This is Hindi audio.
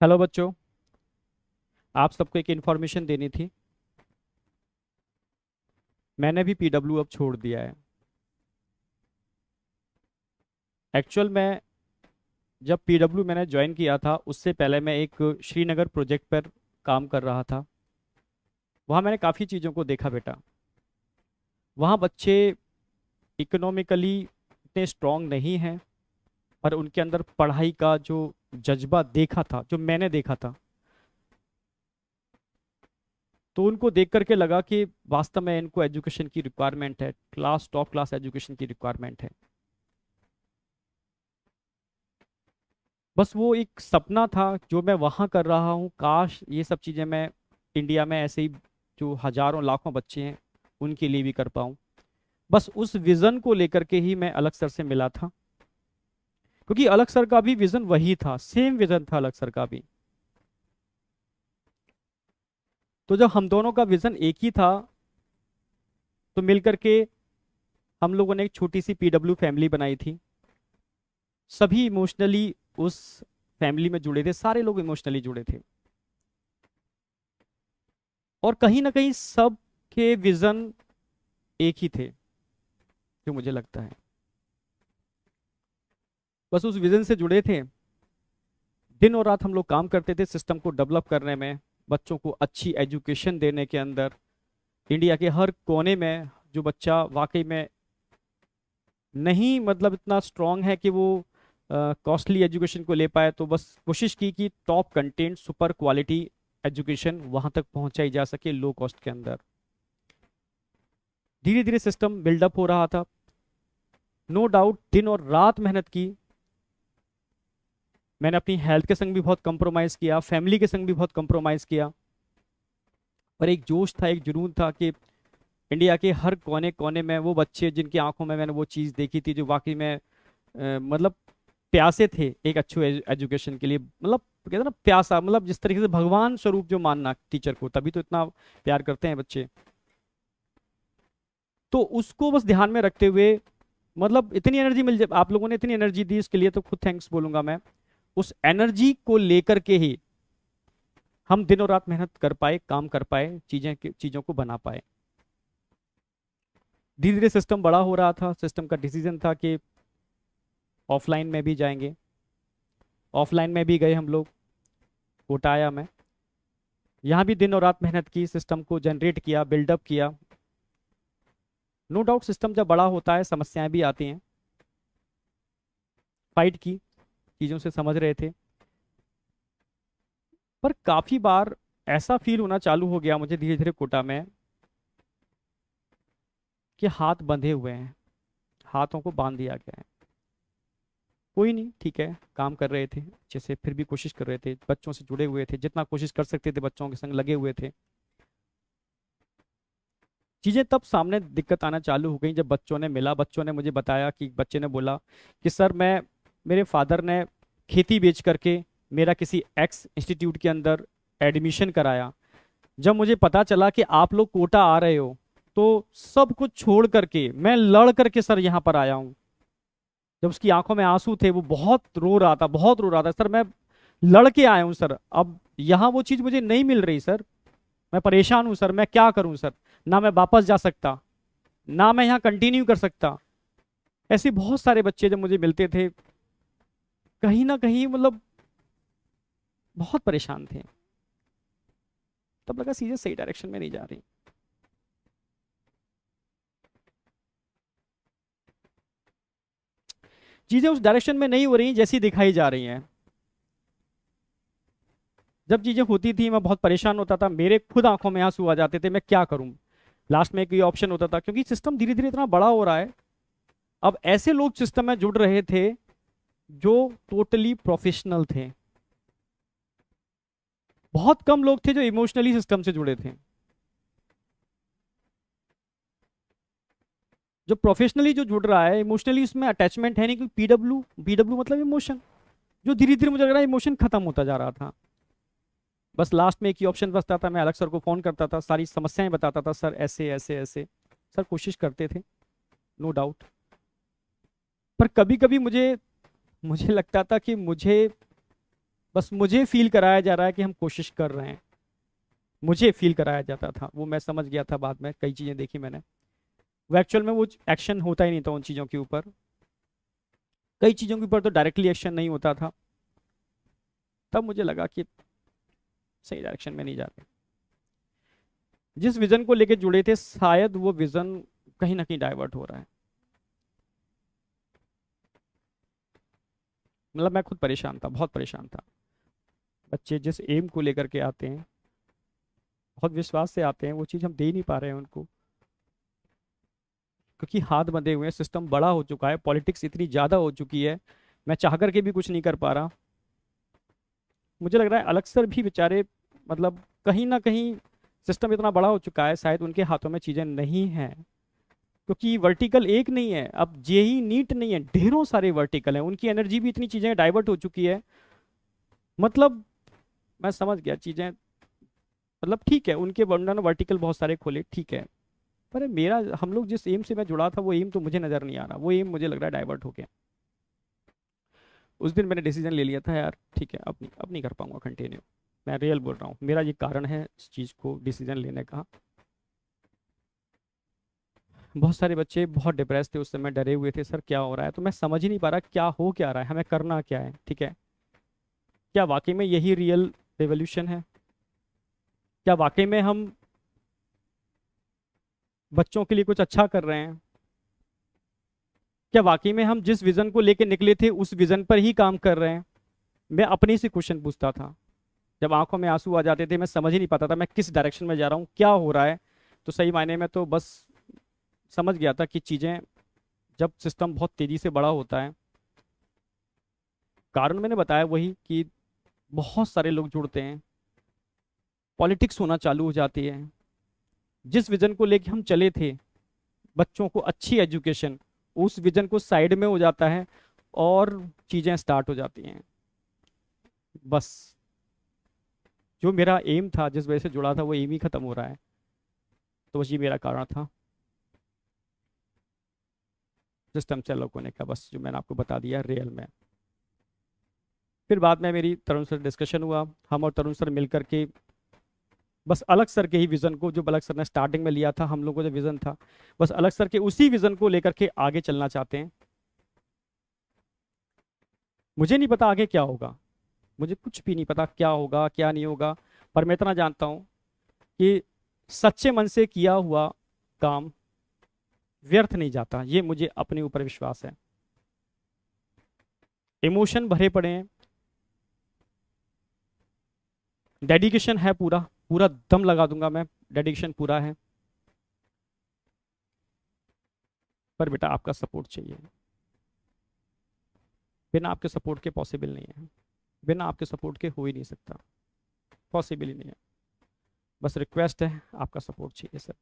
हेलो बच्चों। आप सबको एक इन्फॉर्मेशन देनी थी। मैंने भी पीडब्ल्यू अब छोड़ दिया है। एक्चुअल में जब पीडब्ल्यू मैंने ज्वाइन किया था उससे पहले मैं एक श्रीनगर प्रोजेक्ट पर काम कर रहा था। वहाँ मैंने काफ़ी चीज़ों को देखा बेटा। वहाँ बच्चे इकोनॉमिकली इतने स्ट्रांग नहीं हैं, पर उनके अंदर पढ़ाई का जो जज्बा देखा था, जो मैंने देखा था, तो उनको देख करके लगा कि वास्तव में इनको एजुकेशन की रिक्वायरमेंट है, क्लास टॉप क्लास एजुकेशन की रिक्वायरमेंट है। बस वो एक सपना था जो मैं वहाँ कर रहा हूँ, काश ये सब चीज़ें मैं इंडिया में ऐसे ही जो हजारों लाखों बच्चे हैं उनके लिए भी कर पाऊँ। बस उस विज़न को लेकर के ही मैं अलग सर से मिला था, क्योंकि अलग सर का भी विज़न वही था, सेम विज़न था अलग सर का भी। तो जब हम दोनों का विज़न एक ही था तो मिल करके हम लोगों ने एक छोटी सी पीडब्ल्यू फैमिली बनाई थी। सभी इमोशनली उस फैमिली में जुड़े थे, सारे लोग इमोशनली जुड़े थे, और कहीं ना कहीं सब के विज़न एक ही थे, जो मुझे लगता है। बस उस विजन से जुड़े थे। दिन और रात हम लोग काम करते थे सिस्टम को डेवलप करने में, बच्चों को अच्छी एजुकेशन देने के अंदर। इंडिया के हर कोने में जो बच्चा वाकई में नहीं मतलब इतना स्ट्रांग है कि वो कॉस्टली एजुकेशन को ले पाए, तो बस कोशिश की कि top content super quality education वहां तक पहुंचाई जा सके लो कॉस्ट के अंदर। धीरे धीरे सिस्टम बिल्डअप हो रहा था। नो डाउट दिन और रात मेहनत की। मैंने अपनी हेल्थ के संग भी बहुत कंप्रोमाइज़ किया, फैमिली के संग भी बहुत कंप्रोमाइज़ किया, पर एक जोश था, एक जुनून था कि इंडिया के हर कोने कोने में वो बच्चे जिनकी आंखों में मैंने वो चीज़ देखी थी, जो वाकई में मतलब प्यासे थे एक अच्छे एजुकेशन के लिए। मतलब कहते हैं ना प्यासा, मतलब जिस तरीके से भगवान स्वरूप जो मानना टीचर को, तभी तो इतना प्यार करते हैं बच्चे। तो उसको बस ध्यान में रखते हुए, मतलब इतनी एनर्जी मिल जाए, आप लोगों ने इतनी एनर्जी दी, इसके लिए तो खुद थैंक्स बोलूंगा मैं। उस एनर्जी को लेकर के ही हम दिन और रात मेहनत कर पाए, काम कर पाए, चीजों को बना पाए। धीरे धीरे सिस्टम बड़ा हो रहा था। सिस्टम का डिसीजन था कि ऑफलाइन में भी जाएंगे। ऑफलाइन में भी गए हम लोग। कोटा आया मैं। यहाँ भी दिन और रात मेहनत की, सिस्टम को जनरेट किया, बिल्डअप किया। नो डाउट सिस्टम जब बड़ा होता है समस्याएं भी आती हैं। फाइट की, चीज़ों से समझ रहे थे, पर काफ़ी बार ऐसा फील होना चालू हो गया मुझे धीरे धीरे कोटा में कि हाथ बंधे हुए हैं, हाथों को बांध दिया गया है। कोई नहीं, ठीक है, काम कर रहे थे अच्छे से, फिर भी कोशिश कर रहे थे, बच्चों से जुड़े हुए थे, जितना कोशिश कर सकते थे बच्चों के संग लगे हुए थे। चीज़ें तब सामने दिक्कत आना चालू हो गई जब बच्चों ने मिला, बच्चों ने मुझे बताया कि बच्चे ने बोला कि सर मैं, मेरे फादर ने खेती बेच करके मेरा किसी एक्स इंस्टीट्यूट के अंदर एडमिशन कराया। जब मुझे पता चला कि आप लोग कोटा आ रहे हो, तो सब कुछ छोड़ करके मैं लड़ करके सर यहाँ पर आया हूँ। जब उसकी आंखों में आंसू थे, वो बहुत रो रहा था, बहुत रो रहा था, सर मैं लड़ के आया हूँ सर, अब यहाँ वो चीज़ मुझे नहीं मिल रही सर, मैं परेशान हूँ सर, मैं क्या करूँ सर, ना मैं वापस जा सकता, ना मैं यहाँ कंटिन्यू कर सकता। ऐसे बहुत सारे बच्चे जब मुझे मिलते थे, कहीं ना कहीं मतलब बहुत परेशान थे। तब लगा चीजें सही डायरेक्शन में नहीं जा रही। चीजें उस डायरेक्शन में नहीं हो रही जैसी दिखाई जा रही हैं। जब चीजें होती थी मैं बहुत परेशान होता था, मेरे खुद आंखों में आंसू आ जाते थे, मैं क्या करूं। लास्ट में एक ये ऑप्शन होता था, क्योंकि सिस्टम धीरे धीरे इतना बड़ा हो रहा है। अब ऐसे लोग सिस्टम में जुड़ रहे थे जो टोटली प्रोफेशनल थे। बहुत कम लोग थे जो इमोशनली सिस्टम से जुड़े थे। जो प्रोफेशनली जो जुड़ रहा है, इमोशनली उसमें अटैचमेंट है नहीं, क्योंकि पीडब्ल्यू पीडब्ल्यू मतलब इमोशन। जो धीरे धीरे मुझे लग रहा है इमोशन खत्म होता जा रहा था। बस लास्ट में एक ही ऑप्शन बचता था, मैं अलग सर को फोन करता था, सारी समस्याएं बताता था, सर ऐसे ऐसे ऐसे। सर कोशिश करते थे, नो डाउट, पर कभी कभी मुझे मुझे लगता था कि मुझे बस मुझे फील कराया जा रहा है कि हम कोशिश कर रहे हैं, मुझे फील कराया जाता था, वो मैं समझ गया था बाद में, कई चीज़ें देखी मैंने। वो एक्चुअल में वो एक्शन होता ही नहीं था उन चीज़ों के ऊपर, कई चीज़ों के ऊपर तो डायरेक्टली एक्शन नहीं होता था। तब मुझे लगा कि सही डायरेक्शन में नहीं जा रहे, जिस विजन को लेके जुड़े थे शायद वो विजन कहीं ना कहीं डाइवर्ट हो रहा है। मतलब मैं खुद परेशान था, बहुत परेशान था। बच्चे जिस एम को लेकर के आते हैं, बहुत विश्वास से आते हैं, वो चीज़ हम दे नहीं पा रहे हैं उनको, क्योंकि हाथ बंधे हुए हैं, सिस्टम बड़ा हो चुका है, पॉलिटिक्स इतनी ज़्यादा हो चुकी है, मैं चाह करके भी कुछ नहीं कर पा रहा। मुझे लग रहा है अलग सर भी बेचारे, मतलब कहीं ना कहीं सिस्टम इतना बड़ा हो चुका है, शायद उनके हाथों में चीज़ें नहीं हैं, क्योंकि वर्टिकल एक नहीं है, अब जेई नीट नहीं है, ढेरों सारे वर्टिकल हैं, उनकी एनर्जी भी इतनी चीज़ें डाइवर्ट हो चुकी है। मतलब मैं समझ गया चीज़ें, मतलब ठीक है उनके वर्णन वर्टिकल बहुत सारे खोले, ठीक है, पर मेरा, हम लोग जिस एम से मैं जुड़ा था वो एम तो मुझे नज़र नहीं आ रहा, वो एम मुझे लग रहा है डाइवर्ट हो गया। उस दिन मैंने डिसीजन ले लिया था यार, ठीक है अब नहीं कर पाऊंगा कंटिन्यू, मैं रियल बोल रहा हूँ, मेरा ये कारण है इस चीज़ को डिसीजन लेने का। बहुत सारे बच्चे बहुत डिप्रेस थे उस समय, डरे हुए थे, सर क्या हो रहा है, तो मैं समझ ही नहीं पा रहा क्या हो क्या रहा है, हमें करना क्या है, ठीक है, क्या वाकई में यही रियल रेवोल्यूशन है, क्या वाकई में हम बच्चों के लिए कुछ अच्छा कर रहे हैं, क्या वाकई में हम जिस विजन को लेके निकले थे उस विजन पर ही काम कर रहे हैं। मैं अपने से क्वेश्चन पूछता था, जब आंखों में आंसू आ जाते थे, मैं समझ ही नहीं पाता था मैं किस डायरेक्शन में जा रहा हूँ, क्या हो रहा है। तो सही मायने में तो बस समझ गया था कि चीज़ें, जब सिस्टम बहुत तेज़ी से बड़ा होता है, कारण मैंने बताया वही कि बहुत सारे लोग जुड़ते हैं, पॉलिटिक्स होना चालू हो जाती है, जिस विजन को लेके हम चले थे, बच्चों को अच्छी एजुकेशन, उस विजन को साइड में हो जाता है और चीज़ें स्टार्ट हो जाती हैं। बस जो मेरा एम था, जिस वजह से जुड़ा था, वो एम ही खत्म हो रहा है। तो बस ये मेरा कारण था सिस्टम से अलग होने का, बस जो मैंने आपको बता दिया रियल में। फिर बाद में मेरी तरुण सर डिस्कशन हुआ, हम और तरुण सर मिल करके बस अलग सर के ही विजन को, जो अलग सर ने स्टार्टिंग में लिया था, हम लोग को जो विजन था, बस अलग सर के उसी विजन को लेकर के आगे चलना चाहते हैं। मुझे नहीं पता आगे क्या होगा, मुझे कुछ भी नहीं पता क्या होगा क्या नहीं होगा, पर मैं इतना जानता हूँ कि सच्चे मन से किया हुआ काम व्यर्थ नहीं जाता, ये मुझे अपने ऊपर विश्वास है। इमोशन भरे पड़े हैं, डेडिकेशन है, पूरा पूरा दम लगा दूंगा मैं, डेडिकेशन पूरा है, पर बेटा आपका सपोर्ट चाहिए, बिना आपके सपोर्ट के पॉसिबल नहीं है, बिना आपके सपोर्ट के हो ही नहीं सकता, पॉसिबल ही नहीं है। बस रिक्वेस्ट है, आपका सपोर्ट चाहिए सर।